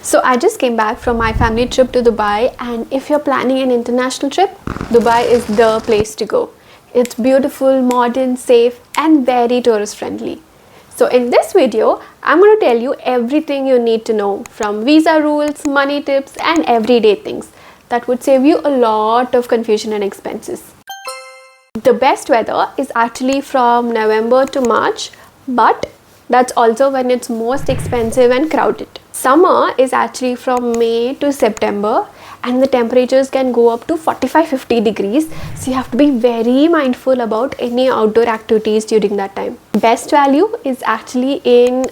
So I just came back from my family trip to Dubai, and if you're planning an international trip, Dubai is the place to go. It's beautiful, modern, safe and very tourist friendly. So in this video, I'm going to tell you everything you need to know, from visa rules, money tips and everyday things that would save you a lot of confusion and expenses. The best weather is actually from November to March, but that's also when it's most expensive and crowded. Summer is actually from May to September, and the temperatures can go up to 45-50 degrees, so you have to be very mindful about any outdoor activities during that time. Best value is actually in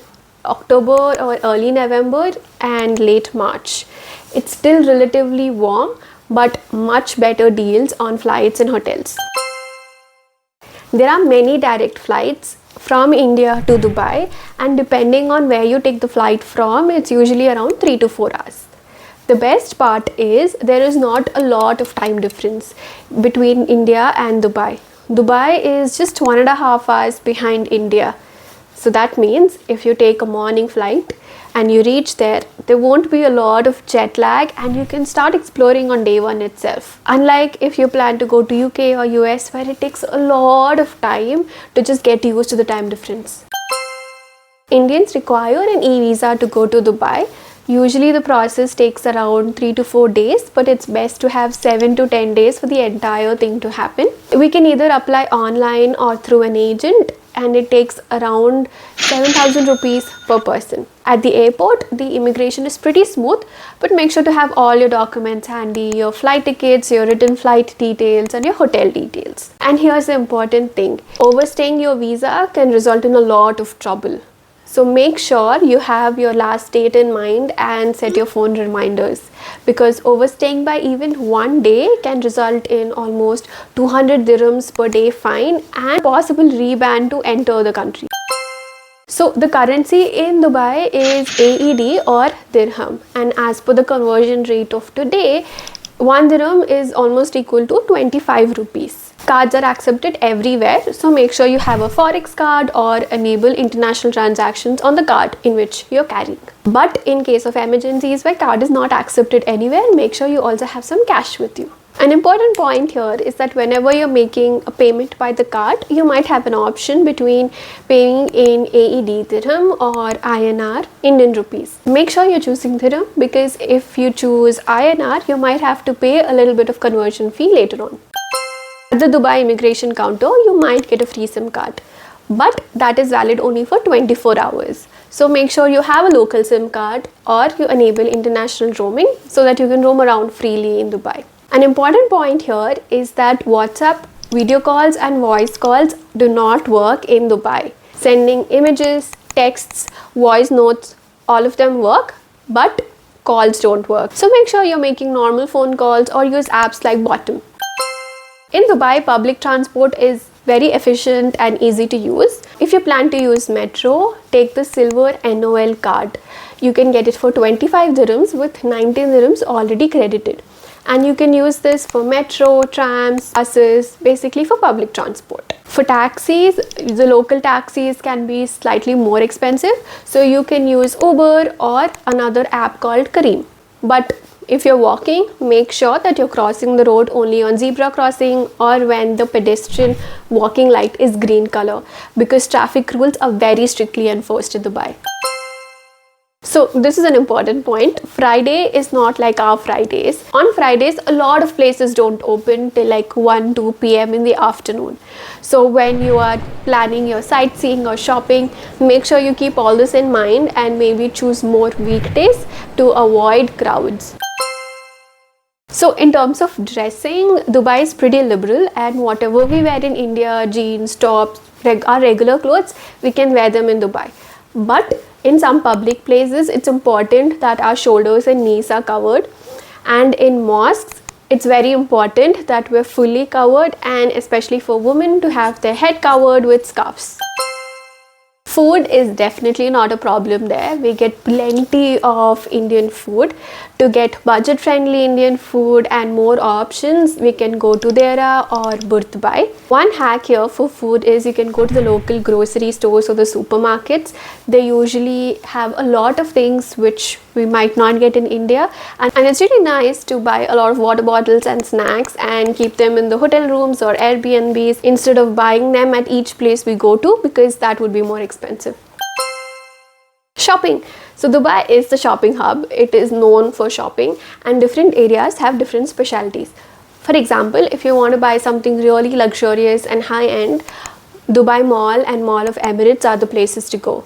October or early November and late March. It's still relatively warm, but much better deals on flights and hotels. There are many direct flights from India to Dubai, and depending on where you take the flight from, it's usually around 3 to 4 hours. The best part is there is not a lot of time difference between India and Dubai. Dubai is just 1.5 hours behind India. So that means if you take a morning flight and you reach there won't be a lot of jet lag, and you can start exploring on day one itself. Unlike if you plan to go to UK or US, where it takes a lot of time to just get used to the time difference. Indians require an e-visa to go to Dubai. Usually the process takes around 3 to 4 days, but it's best to have 7 to 10 days for the entire thing to happen. We can either apply online or through an agent, and it takes around 7,000 rupees per person. At the airport, the immigration is pretty smooth, but make sure to have all your documents handy, your flight tickets, your written flight details and your hotel details. And here's the important thing, overstaying your visa can result in a lot of trouble. So make sure you have your last date in mind and set your phone reminders, because overstaying by even one day can result in almost 200 dirhams per day fine and possible reban to enter the country. So the currency in Dubai is AED or dirham, and as per the conversion rate of today, 1 dirham is almost equal to 25 rupees. Cards are accepted everywhere, so make sure you have a forex card or enable international transactions on the card in which you're carrying. But in case of emergencies where card is not accepted anywhere, make sure you also have some cash with you. An important point here is that whenever you're making a payment by the card, you might have an option between paying in AED dirham or INR Indian rupees. Make sure you're choosing dirham, because if you choose INR, you might have to pay a little bit of conversion fee later on. At the Dubai immigration counter, you might get a free SIM card, but that is valid only for 24 hours. So make sure you have a local SIM card or you enable international roaming so that you can roam around freely in Dubai. An important point here is that WhatsApp, video calls and voice calls do not work in Dubai. Sending images, texts, voice notes, all of them work, but calls don't work. So make sure you're making normal phone calls or use apps like Bottom. In Dubai, public transport is very efficient and easy to use. If you plan to use metro, take the silver NOL card. You can get it for 25 dirhams with 19 dirhams already credited. And you can use this for metro, trams, buses, basically for public transport. For taxis, the local taxis can be slightly more expensive, so you can use Uber or another app called Careem. But if you're walking, make sure that you're crossing the road only on zebra crossing or when the pedestrian walking light is green color, because traffic rules are very strictly enforced in Dubai. So this is an important point. Friday is not like our Fridays. On Fridays, a lot of places don't open till like 1-2 p.m. in the afternoon. So when you are planning your sightseeing or shopping, make sure you keep all this in mind and maybe choose more weekdays to avoid crowds. So in terms of dressing, Dubai is pretty liberal, and whatever we wear in India, jeans, tops, our regular clothes, we can wear them in Dubai. But in some public places, it's important that our shoulders and knees are covered. And in mosques, it's very important that we're fully covered, and especially for women to have their head covered with scarves. Food is definitely not a problem there. We get plenty of Indian food. To get budget friendly Indian food and more options, we can go to Dera or Burtbai. One hack here for food is you can go to the local grocery stores or the supermarkets. They usually have a lot of things which we might not get in India. And it's really nice to buy a lot of water bottles and snacks and keep them in the hotel rooms or Airbnbs instead of buying them at each place we go to, because that would be more expensive. Shopping. So Dubai is the shopping hub. It is known for shopping, and different areas have different specialties. For example, if you want to buy something really luxurious and high-end, Dubai Mall and Mall of Emirates are the places to go.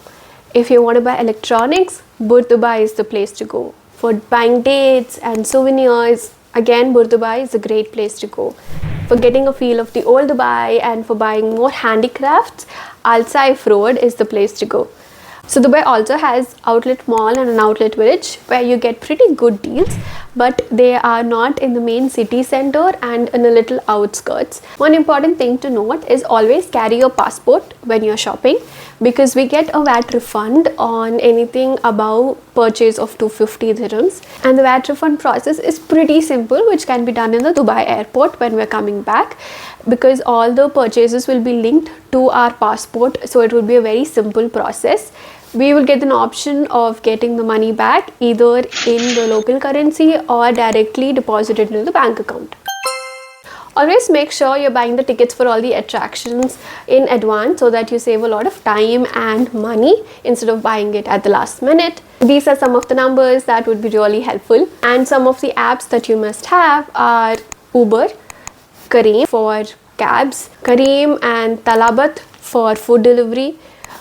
If you want to buy electronics, Burj Dubai is the place to go. For buying dates and souvenirs, again Burj Dubai is a great place to go. For getting a feel of the old Dubai and for buying more handicrafts, Al Saif Road is the place to go. So Dubai also has outlet mall and an outlet village where you get pretty good deals, but they are not in the main city center and in a little outskirts. One important thing to note is always carry your passport when you're shopping, because we get a VAT refund on anything above purchase of 250 dirhams, and the VAT refund process is pretty simple, which can be done in the Dubai airport when we're coming back, because all the purchases will be linked to our passport, so it will be a very simple process. We will get an option of getting the money back either in the local currency or directly deposited into the bank account. Always make sure you're buying the tickets for all the attractions in advance so that you save a lot of time and money instead of buying it at the last minute. These are some of the numbers that would be really helpful, and some of the apps that you must have are Uber, Careem for cabs, Careem and Talabat for food delivery,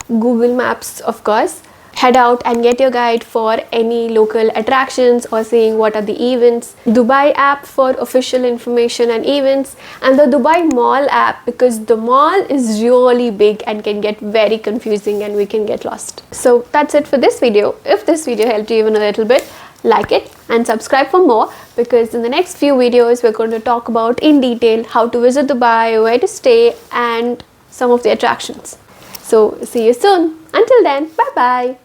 Google Maps of course. Head out and get your guide for any local attractions or seeing what are the events, Dubai app for official information and events, and the Dubai Mall app, because the mall is really big and can get very confusing and we can get lost. So that's it for this video. If this video helped you even a little bit, like it and subscribe for more, because in the next few videos we're going to talk about in detail how to visit Dubai, where to stay, and some of the attractions. So see you soon. Until then, bye bye.